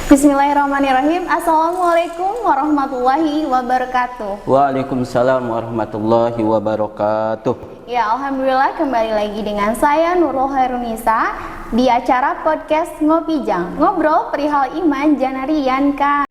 Bismillahirrahmanirrahim. Assalamualaikum warahmatullahi wabarakatuh. Waalaikumsalam warahmatullahi wabarakatuh. Ya, alhamdulillah kembali lagi dengan saya Nurul Hairunisa di acara podcast Ngopi Jang, ngobrol perihal iman Janarian Kang.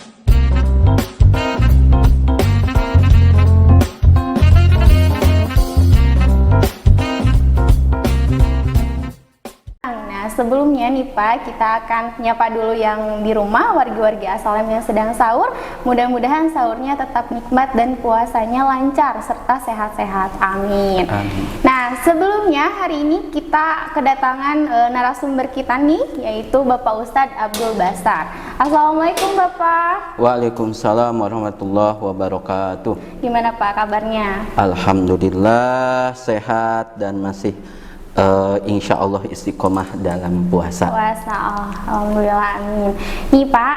Sebelumnya nih Pak, kita akan nyapa dulu yang di rumah, warga-warga Asalam yang sedang sahur. Mudah-mudahan sahurnya tetap nikmat dan puasanya lancar serta sehat-sehat. Amin. Amin. Nah, sebelumnya hari ini kita kedatangan narasumber kita nih, yaitu Bapak Ustadz Abdul Basar. Assalamualaikum Bapak. Waalaikumsalam warahmatullahi wabarakatuh. Gimana Pak kabarnya? Alhamdulillah sehat dan masih insya Allah istiqomah dalam puasa. Alhamdulillah, amin. Nih Pak,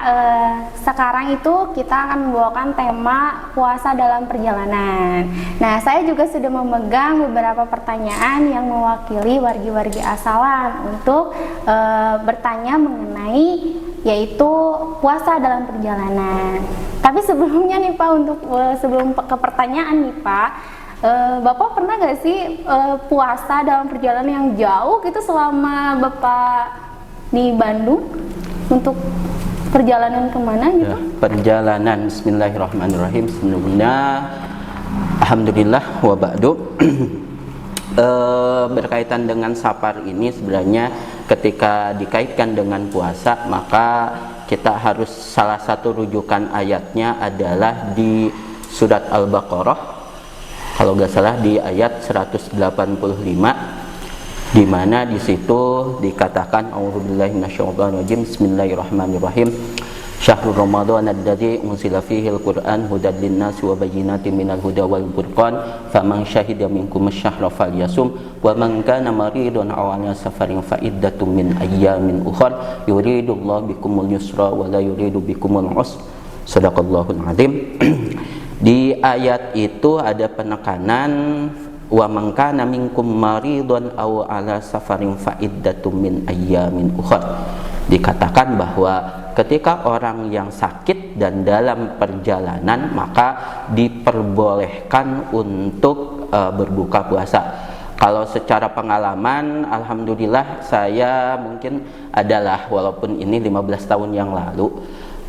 sekarang itu kita akan membawakan tema puasa dalam perjalanan. Nah, saya juga sudah memegang beberapa pertanyaan yang mewakili wargi-wargi Asalam untuk bertanya mengenai yaitu puasa dalam perjalanan. Tapi sebelumnya nih Pak, untuk sebelum ke pertanyaan nih Pak, Bapak pernah gak sih puasa dalam perjalanan yang jauh gitu selama Bapak di Bandung? Untuk perjalanan kemana gitu? Ya, perjalanan, bismillahirrahmanirrahim. Sebelumnya alhamdulillah wa ba'du. Berkaitan dengan safar ini sebenarnya ketika dikaitkan dengan puasa, maka kita harus salah satu rujukan ayatnya adalah di surat Al-Baqarah, kalau nggak salah di ayat 185, di mana di situ dikatakan a'udzubillahi minasyaitonirrajim, bismillahirrahmanirrahim, syahrul ramadhan alladzi unzila fihi al-Qur'an hudan lin-nasi wa bayyinatin minal huda wal furqan faman syahida minkum asy-syahra falyasum wa man kana maridan aw 'ala safarin fa iddatun min ayyamin ukhra yuridullahu bikumul yusra wa la yuridu bikumul usra. Shadaqallahul azim. Di ayat itu ada penekanan wa man kana minkum maridun aw ala safarin fa iddatum min ayyamin ukhra. Dikatakan bahwa ketika orang yang sakit dan dalam perjalanan, maka diperbolehkan untuk berbuka puasa. Kalau secara pengalaman, alhamdulillah saya mungkin adalah, walaupun ini 15 tahun yang lalu,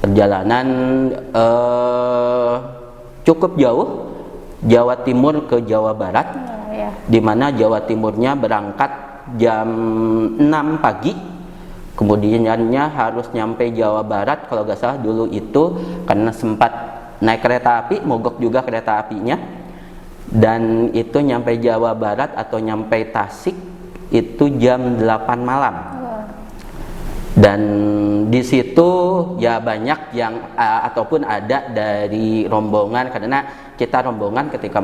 perjalanan cukup jauh, Jawa Timur ke Jawa Barat, di mana Jawa Timurnya berangkat jam 6 pagi, kemudiannya harus nyampe Jawa Barat kalau nggak salah dulu itu, karena sempat naik kereta api, mogok juga kereta apinya, dan itu nyampe Jawa Barat atau nyampe Tasik itu jam 8 malam. Dan di situ ya banyak yang ataupun ada dari rombongan, karena kita rombongan ketika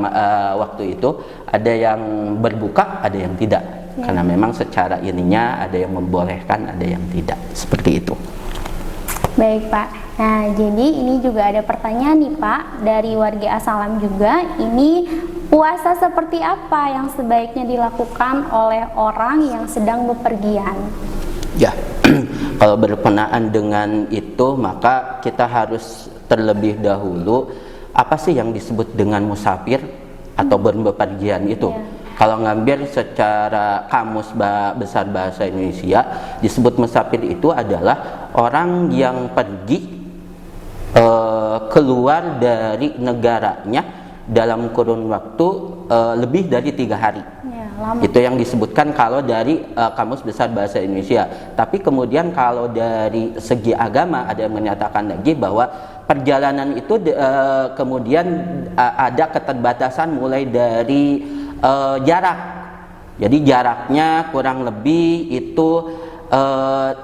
waktu itu ada yang berbuka, ada yang tidak, karena memang secara ininya ada yang membolehkan, ada yang tidak, seperti itu. Baik Pak. Nah, jadi ini juga ada pertanyaan nih Pak dari warga Asalam juga. Ini puasa seperti apa yang sebaiknya dilakukan oleh orang yang sedang bepergian? Ya, kalau berkenaan dengan itu, maka kita harus terlebih dahulu apa sih yang disebut dengan musafir atau berpergian itu. Kalau ngambil secara kamus besar bahasa Indonesia, disebut musafir itu adalah orang yang pergi keluar dari negaranya dalam kurun waktu lebih dari 3 hari. Lama. Itu yang disebutkan kalau dari kamus besar bahasa Indonesia. Tapi kemudian kalau dari segi agama ada yang menyatakan lagi bahwa perjalanan itu kemudian ada keterbatasan mulai dari jarak. Jadi jaraknya kurang lebih itu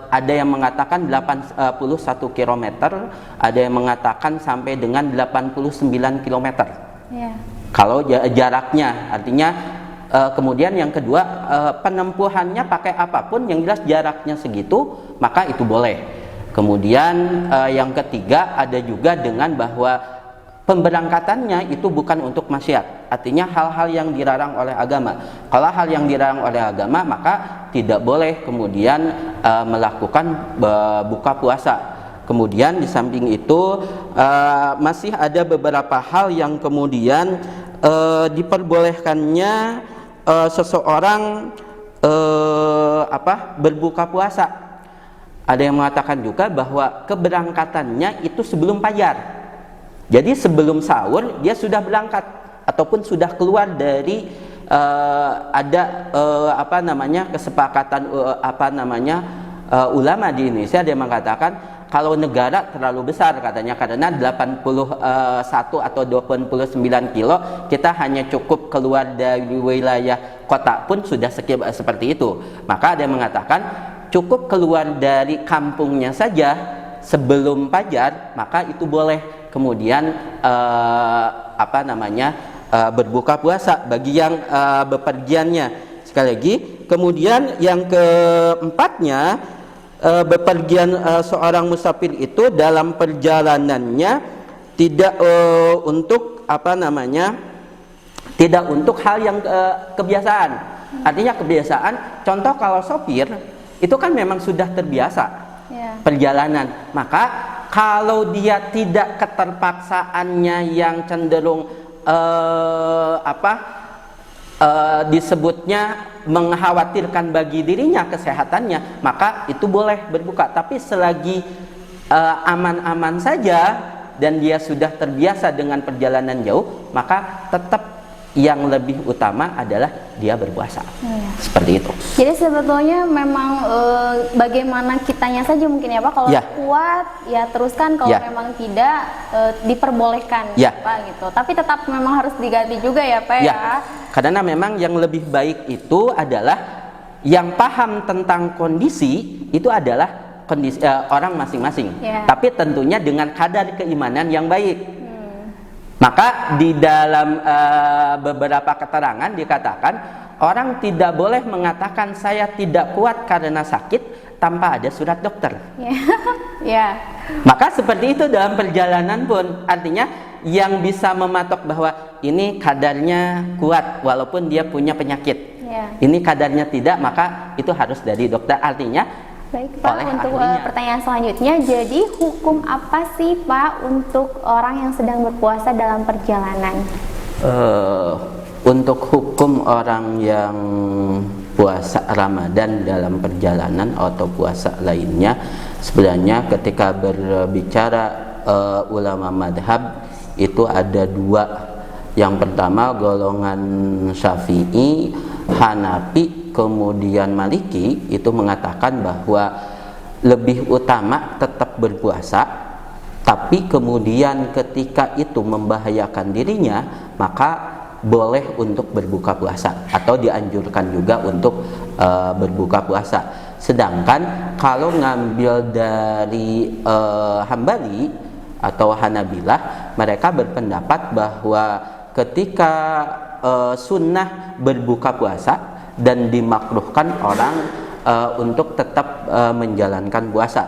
ada yang mengatakan 81 km, ada yang mengatakan sampai dengan 89 km. Kalau jaraknya, artinya kemudian yang kedua, penempuhannya pakai apapun, yang jelas jaraknya segitu, maka itu boleh. Kemudian yang ketiga ada juga dengan bahwa pemberangkatannya itu bukan untuk maksiat, artinya hal-hal yang dilarang oleh agama. Kalau hal yang dilarang oleh agama, maka tidak boleh kemudian melakukan buka puasa. Kemudian di samping itu masih ada beberapa hal yang kemudian diperbolehkannya seseorang berbuka puasa. Ada yang mengatakan juga bahwa keberangkatannya itu sebelum fajar. Jadi sebelum sahur dia sudah berangkat ataupun sudah keluar dari kesepakatan ulama di Indonesia. Dia mengatakan kalau negara terlalu besar katanya, karena 81 atau 29 kilo, kita hanya cukup keluar dari wilayah kota pun sudah seperti itu. Maka ada yang mengatakan cukup keluar dari kampungnya saja sebelum fajar, maka itu boleh kemudian berbuka puasa bagi yang bepergiannya. Sekali lagi, kemudian yang keempatnya, bepergian seorang musafir itu dalam perjalanannya tidak tidak untuk hal yang kebiasaan. Artinya kebiasaan, contoh kalau sopir itu kan memang sudah terbiasa perjalanan, maka kalau dia tidak keterpaksaannya yang cenderung disebutnya mengkhawatirkan bagi dirinya kesehatannya, maka itu boleh berbuka. Tapi selagi aman-aman saja dan dia sudah terbiasa dengan perjalanan jauh, maka tetap yang lebih utama adalah dia berpuasa. Seperti itu. Jadi sebetulnya memang bagaimana kitanya saja mungkin ya Pak. Kalau kuat ya teruskan, kalau memang tidak diperbolehkan Pak gitu. Tapi tetap memang harus diganti juga ya Pak ya. Karena memang yang lebih baik itu adalah yang paham tentang kondisi itu adalah kondisi orang masing-masing. Tapi tentunya dengan kadar keimanan yang baik. Maka di dalam beberapa keterangan dikatakan orang tidak boleh mengatakan saya tidak kuat karena sakit tanpa ada surat dokter. Maka seperti itu dalam perjalanan pun, artinya yang bisa mematok bahwa ini kadarnya kuat walaupun dia punya penyakit, ini kadarnya tidak, maka itu harus dari dokter. Artinya baik Pak, untuk pertanyaan selanjutnya, jadi hukum apa sih Pak untuk orang yang sedang berpuasa dalam perjalanan? Untuk hukum orang yang puasa Ramadan dalam perjalanan atau puasa lainnya, sebenarnya ketika berbicara ulama madhab itu ada dua. Yang pertama golongan Syafi'i, Hanafi, kemudian Maliki itu mengatakan bahwa lebih utama tetap berpuasa, tapi kemudian ketika itu membahayakan dirinya maka boleh untuk berbuka puasa atau dianjurkan juga untuk berbuka puasa. Sedangkan kalau ngambil dari Hambali atau Hanabilah, mereka berpendapat bahwa ketika sunnah berbuka puasa dan dimakruhkan orang untuk tetap menjalankan puasa.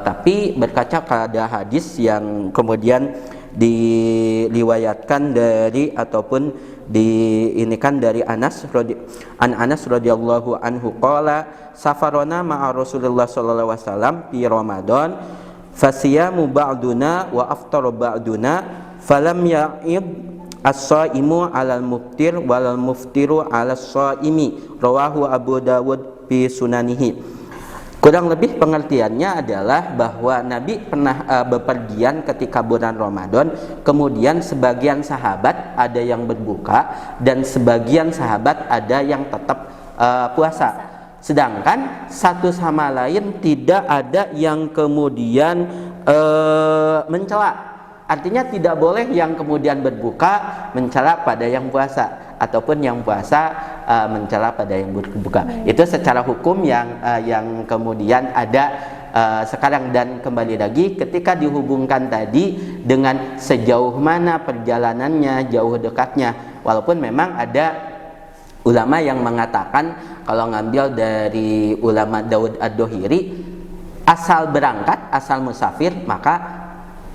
Tapi berkaca pada hadis yang kemudian diriwayatkan dari ataupun diinikan dari Anas radhiyallahu anhu qala safarona ma'a Rasulullah sallallahu alaihi wasallam fi Ramadan fasiyamu ba'duna wa aftaru ba'duna falam ya'id as-shaimu 'alal muftir walal muftiru 'alas shaimi, rawahu Abu Dawud fi sunanihi. Kurang lebih pengertiannya adalah bahwa Nabi pernah bepergian ketika bulan Ramadan, kemudian sebagian sahabat ada yang berbuka dan sebagian sahabat ada yang tetap puasa. Sedangkan satu sama lain tidak ada yang kemudian mencela. Artinya tidak boleh yang kemudian berbuka mencela pada yang puasa, ataupun yang puasa mencela pada yang berbuka. Itu secara hukum yang kemudian ada sekarang. Dan kembali lagi ketika dihubungkan tadi dengan sejauh mana perjalanannya, jauh dekatnya. Walaupun memang ada ulama yang mengatakan, kalau ngambil dari ulama Daud Ad-Dohiri, asal berangkat, asal musafir, maka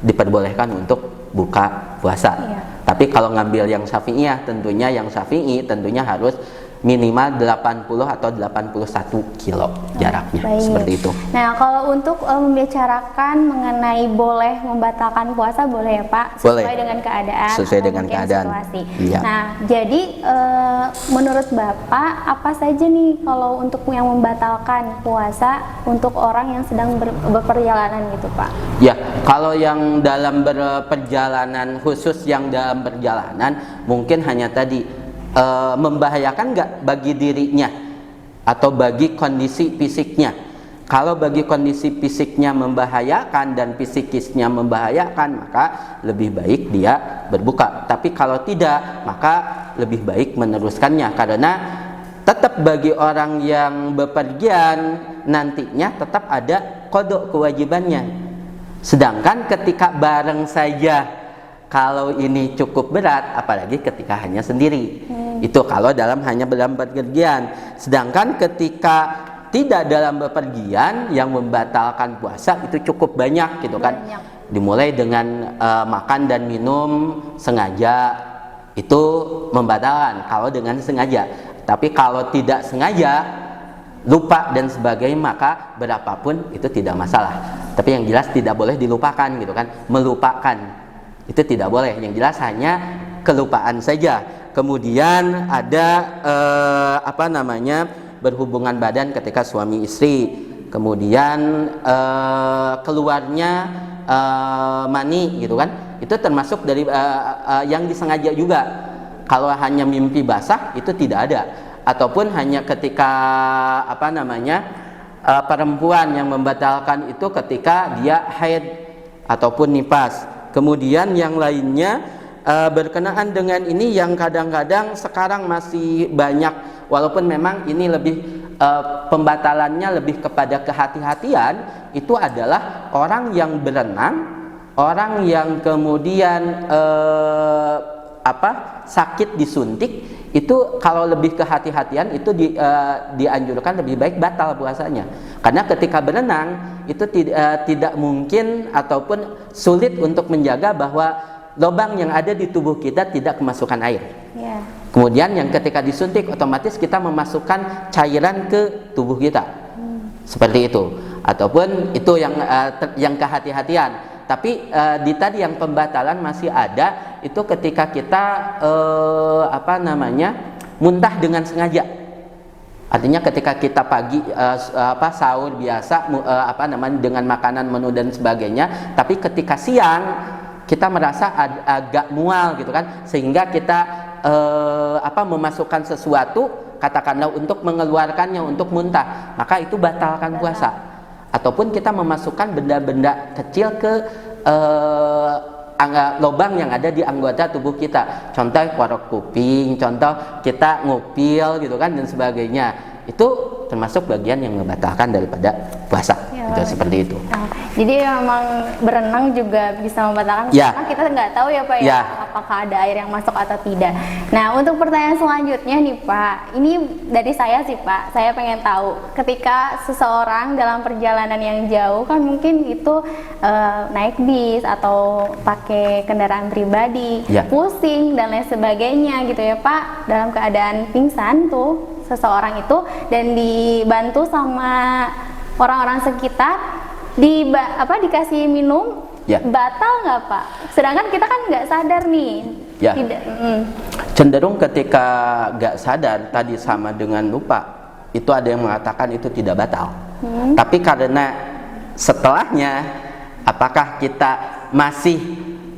diperbolehkan untuk buka puasa. Tapi kalau ngambil yang Syafi'iyah, tentunya yang Syafi'i tentunya harus minimal 80 atau 81 kilo jaraknya. Baik. Seperti itu. Nah, kalau untuk membicarakan mengenai boleh membatalkan puasa, boleh ya Pak? Sesuai Boleh. dengan keadaan. Sesuai atau dengan mungkin keadaan. situasi. Iya. Nah, jadi menurut Bapak apa saja nih kalau untuk yang membatalkan puasa untuk orang yang sedang berperjalanan gitu Pak? Ya, kalau yang dalam berperjalanan, khusus yang dalam perjalanan, mungkin hanya tadi membahayakan nggak bagi dirinya atau bagi kondisi fisiknya. Kalau bagi kondisi fisiknya membahayakan dan psikisnya membahayakan, maka lebih baik dia berbuka. Tapi kalau tidak, maka lebih baik meneruskannya, karena tetap bagi orang yang bepergian nantinya tetap ada qada kewajibannya. Sedangkan ketika bareng saja, kalau ini cukup berat, apalagi ketika hanya sendiri. Itu kalau dalam hanya dalam bepergian. Sedangkan ketika tidak dalam bepergian, yang membatalkan puasa itu cukup banyak gitu kan. Dimulai dengan makan dan minum sengaja, itu membatalkan kalau dengan sengaja. Tapi kalau tidak sengaja, lupa dan sebagainya, maka berapapun itu tidak masalah. Tapi yang jelas tidak boleh dilupakan gitu kan. Melupakan itu tidak boleh, yang jelas hanya kelupaan saja. Kemudian ada berhubungan badan ketika suami istri, kemudian keluarnya mani gitu kan, itu termasuk dari yang disengaja juga. Kalau hanya mimpi basah itu tidak ada, ataupun hanya ketika perempuan yang membatalkan itu ketika dia haid ataupun nifas. Kemudian yang lainnya berkenaan dengan ini yang kadang-kadang sekarang masih banyak, walaupun memang ini lebih pembatalannya lebih kepada kehati-hatian, itu adalah orang yang berenang, orang yang kemudian sakit disuntik, itu kalau lebih kehati-hatian itu dianjurkan lebih baik batal puasanya. Karena ketika berenang itu tidak mungkin ataupun sulit untuk menjaga bahwa lubang yang ada di tubuh kita tidak kemasukan air. Kemudian yang ketika disuntik otomatis kita memasukkan cairan ke tubuh kita. Seperti itu. Ataupun itu yang kehati-hatian. Tapi di tadi yang pembatalan masih ada, itu ketika kita muntah dengan sengaja. Artinya ketika kita pagi sahur biasa dengan makanan menu dan sebagainya, tapi ketika siang kita merasa agak mual gitu kan, sehingga kita memasukkan sesuatu, katakanlah untuk mengeluarkannya, untuk muntah, maka itu batalkan puasa. Ataupun kita memasukkan benda-benda kecil ke lubang yang ada di anggota tubuh kita, contoh korok kuping, contoh kita ngupil gitu kan dan sebagainya, itu termasuk bagian yang membatalkan daripada puasa. Itu seperti itu. Jadi memang berenang juga bisa membatalkan, karena kita nggak tahu ya Pak apakah ada air yang masuk atau tidak. Nah, untuk pertanyaan selanjutnya nih Pak, ini dari saya sih Pak, saya pengen tahu ketika seseorang dalam perjalanan yang jauh kan mungkin itu naik bis atau pakai kendaraan pribadi, pusing dan lain sebagainya gitu ya Pak, dalam keadaan pingsan tuh seseorang itu dan dibantu sama orang-orang sekitar, dikasih minum, batal nggak Pak? Sedangkan kita kan nggak sadar nih. Tidak. Cenderung ketika nggak sadar tadi sama dengan lupa, itu ada yang mengatakan itu tidak batal. Tapi karena setelahnya, apakah kita masih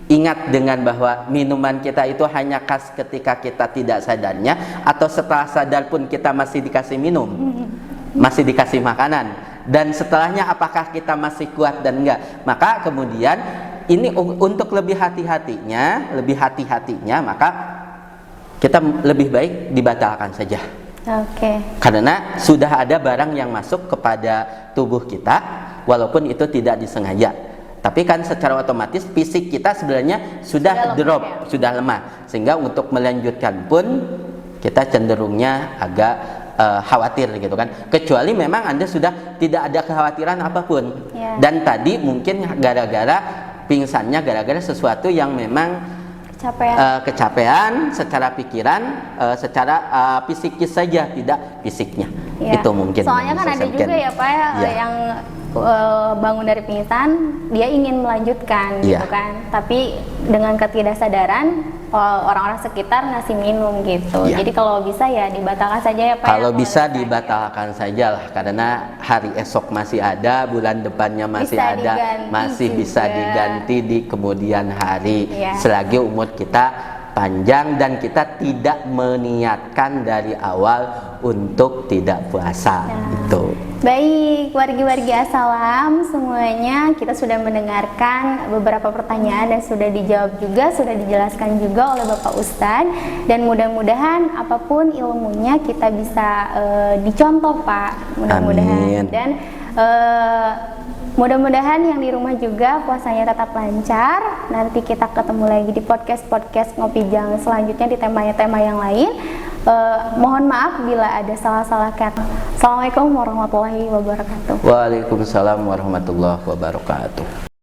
ingat dengan bahwa minuman kita itu hanya khas ketika kita tidak sadarnya, atau setelah sadar pun kita masih dikasih minum, masih dikasih makanan, dan setelahnya apakah kita masih kuat dan enggak. Maka kemudian ini untuk lebih hati-hatinya, maka kita lebih baik dibatalkan saja. Karena sudah ada barang yang masuk kepada tubuh kita, walaupun itu tidak disengaja. Tapi kan secara otomatis fisik kita sebenarnya sudah drop, sudah lemah, sehingga untuk melanjutkan pun kita cenderungnya agak khawatir gitu kan. Kecuali memang Anda sudah tidak ada kekhawatiran apapun. Dan tadi mungkin gara-gara pingsannya gara-gara sesuatu yang memang kecapean secara pikiran, secara psikis saja, tidak fisiknya. Ya. Itu mungkin. Soalnya kan ada juga ya Pak ya, yang bangun dari pingsan dia ingin melanjutkan gitu kan, tapi dengan ketidaksadaran orang-orang sekitar ngasih minum gitu. Jadi kalau bisa ya dibatalkan saja ya Pak. Kalau bisa dibatalkan saja lah, karena hari esok masih ada, bulan depannya masih bisa ada, masih juga bisa diganti di kemudian hari, selagi umur kita panjang dan kita tidak meniatkan dari awal untuk tidak puasa. Itu. Baik, wargi-wargi Assalam semuanya, kita sudah mendengarkan beberapa pertanyaan dan sudah dijawab juga, sudah dijelaskan juga oleh Bapak Ustadz, dan mudah-mudahan apapun ilmunya kita bisa dicontoh Pak, mudah-mudahan. Dan mudah-mudahan yang di rumah juga puasanya tetap lancar. Nanti kita ketemu lagi di podcast Ngopi Jang selanjutnya di tema-tema yang lain. Mohon maaf bila ada salah-salah kata. Assalamualaikum warahmatullahi wabarakatuh. Waalaikumsalam warahmatullahi wabarakatuh.